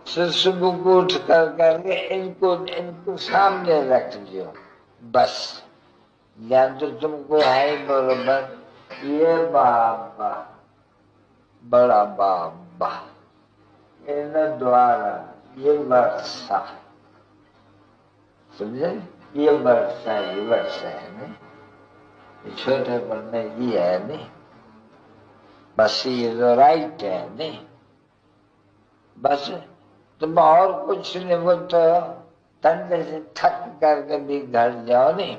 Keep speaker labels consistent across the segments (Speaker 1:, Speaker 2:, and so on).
Speaker 1: सुबह को उठ करके इनको सामने रख लियो बस। ज्ञान तो तुमको है बरोबर। ये बाबा बड़ा बाबा इन द्वारा ये वर्षा, समझे? ये वर्षा है नहीं, छोटे पर में ये है नहीं, बस ये तो राइट है नहीं। बस तुम और कुछ नहीं, वो तो ठंडे से थक करके भी घर जाओ नहीं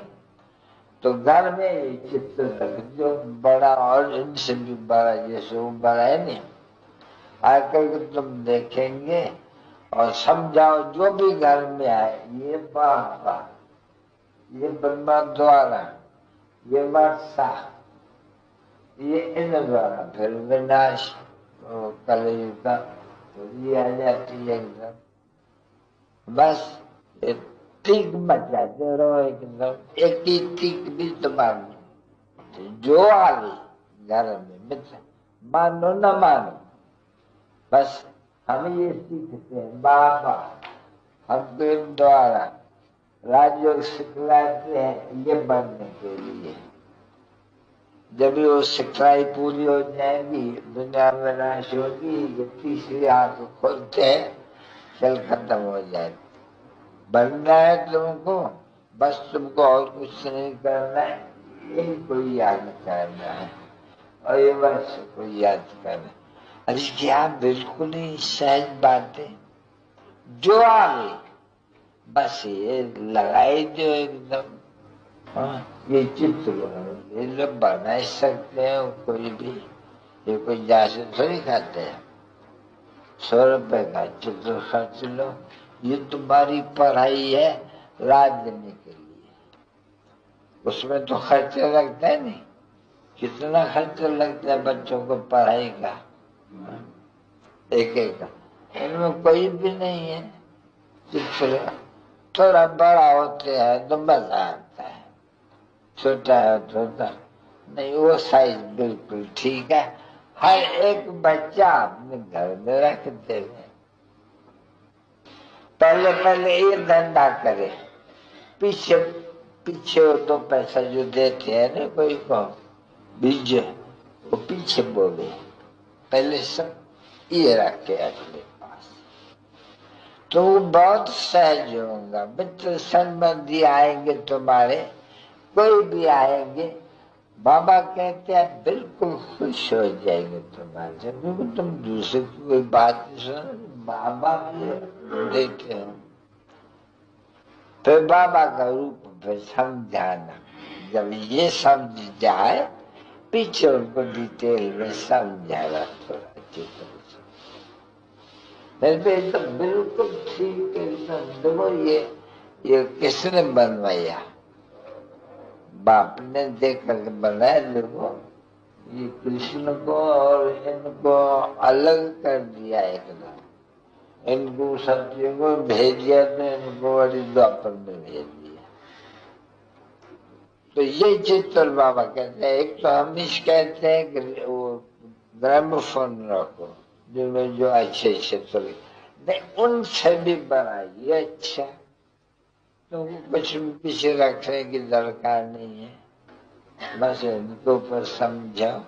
Speaker 1: तो घर में ये चित्र रख जो बड़ा, और इनसे भी बड़ा, जैसे वो बड़ा है नहीं, आकर के तुम देखेंगे और समझाओ जो भी घर में आए, ये बाबा, ये ब्रह्मा द्वारा, ये वर्षा, ये इन द्वारा, फिर विनाश कलयुग का ये आ जाती है एकदम। बस टीक मचाते रहो एकदम, एक ही टीक भी तुम्हारी जो आ गई घर में, मित्र मानो न मानो, बस हम ये सीखते हैं बाबा हमको इन द्वारा राजयोग सिखलाते हैं ये बनने के लिए। जब वो शिक्षाएं पूरी हो जाएंगी, दुनिया में नाश होगी, ये तीसरी आंख खोलते हैं, खेल खत्म हो जाए। बनना है तुमको, बस तुमको और कुछ नहीं करना है, इनको याद करना है और ये बस को याद करना है। अरे क्या बिल्कुल ही सहज बातें जो आ गई, बस ये लगाई दो एकदम। ये चित्र ये लोग बना सकते हैं कोई भी, ये कोई जासे थोड़ी खाते हैं। 100 रुपए का चित्र खर्च लो, ये तुम्हारी पढ़ाई है राज देने के लिए। उसमें तो खर्चा लगता है नहीं, कितना खर्चा लगता है बच्चों को पढ़ाई का, एक का। इनमें कोई भी नहीं है। चित्र थोड़ा बड़ा होते हैं तो मजा आता है, छोटा है छोटा नहीं, वो साइज बिल्कुल ठीक है। हर एक बच्चा अपने घर में रखते हैं। पहले ये धंधा करे, पीछे पीछे वो 2 पैसा जो देते हैं ना कोई को बीज, वो पीछे बोले, पहले सब ये रखे अपने पास, तो वो बहुत सहज होगा। मित्र संबंधी आएंगे तुम्हारे, कोई भी आएंगे, बाबा कहते हैं बिल्कुल खुश हो जाएंगे तुम्हारे से, क्योंकि तुम दूसरे की कोई बात नहीं सुनो, बाबा देते हो। फिर बाबा का रूप फिर समझाना, जब ये समझ जाए पीछे उनको डिटेल में समझाना थोड़ा अच्छी तरह से। तो बिल्कुल ठीक है। देखो ये किसने बनवाया? बाप ने देख कर बनाया। देखो ये कृष्ण को और इनको अलग कर दिया एकदम, इनको सत्य को भेज दिया तो इनको बड़ी द्वापर में भेज दिया। तो ये चित्र बाबा कहते हैं। एक तो हम इस कहते हैं कि वो ग्रामोफोन रखो जिनमें जो अच्छे चित्र, नहीं उनसे भी बनाइए अच्छा, तो कुछ भी पीछे रखने की दरकार नहीं है, बस इनको ऊपर समझाओ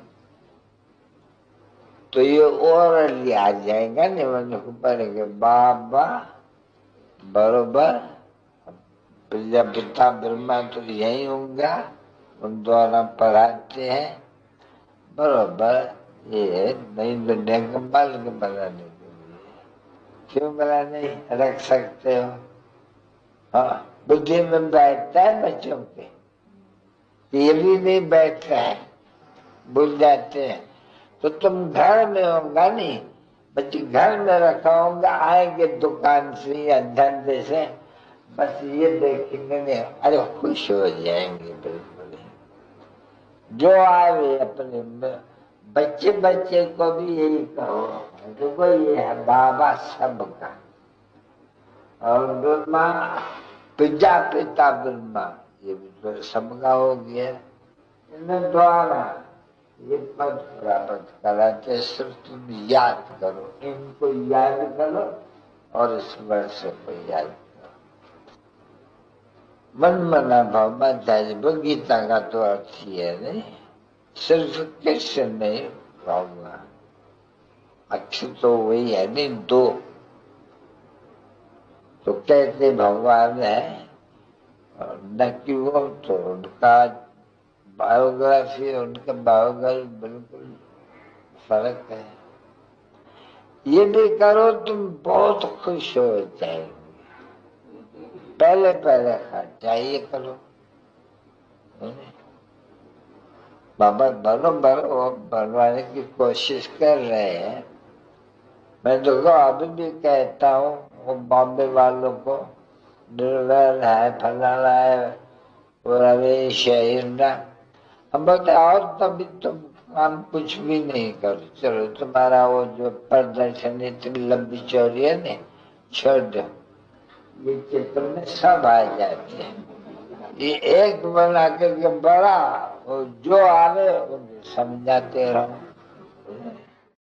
Speaker 1: तो ये और लिया जाएगा। नहीं को पढ़ेंगे बाबा बरोबर, प्रजापिता ब्रह्मा तो यही होगा, उन द्वारा पढ़ाते हैं बरोबर। ये नई दुनिया को मालिक बनाने के लिए, क्यों बना नहीं रख सकते हो? हाँ, बुद्धि में बैठता है बच्चों के, ये भी नहीं बैठता है, भूल जाते हैं। तो तुम घर में होगा नहीं, बच्चे घर में रखा होगा, आएंगे दुकान से या धंधे से, बस ये देखेंगे नहीं, अरे खुश हो जाएंगे बिल्कुल। जो आए अपने बच्चे को भी यही कहो, देखो ये है बाबा सबका, और ब्रह्मा प्रजापिता ब्रह्मा ये भी तो सबका हो गया। इन द्वारा ये पद प्राप्त कराते, सिर्फ तुम याद करो, इनको याद करो اور اس ورڈ سے کوئی یاد کرو. من منا بھاؤ مدھیہ گیتا کا تو ارتھ ہی ہے نہیں، صرف کرشن نہیں ہوگا. اچھا تو وہی ہے نہیں، دو تو کہتے بھگوان ہے، اور نہ کہ وہ تو ان کا بایوگرافی ان کا بایوگرافی بالکل فرق ہے. یہ بھی کرو تم بہت خوش ہو جائے گے. پہلے چاہیے کرو بابا، بھرو بھروانے کی کوشش کر رہے ہیں. میں تو ابھی بھی کہتا ہوں وہ بامبے والوں کو، نرول ہے فلانا ہے وہ رویش ہے ہم بولتے اور تبھی تم کام کچھ بھی نہیں کرو. چلو تمہارا وہ جو پردرشن اتنی لمبی چوڑی ہے نا، چھوڑ دو. یہ چتر میں سب آ جاتے ہیں. یہ ایک بنا کر کے بڑا جو آوے سمجھاتے رہو.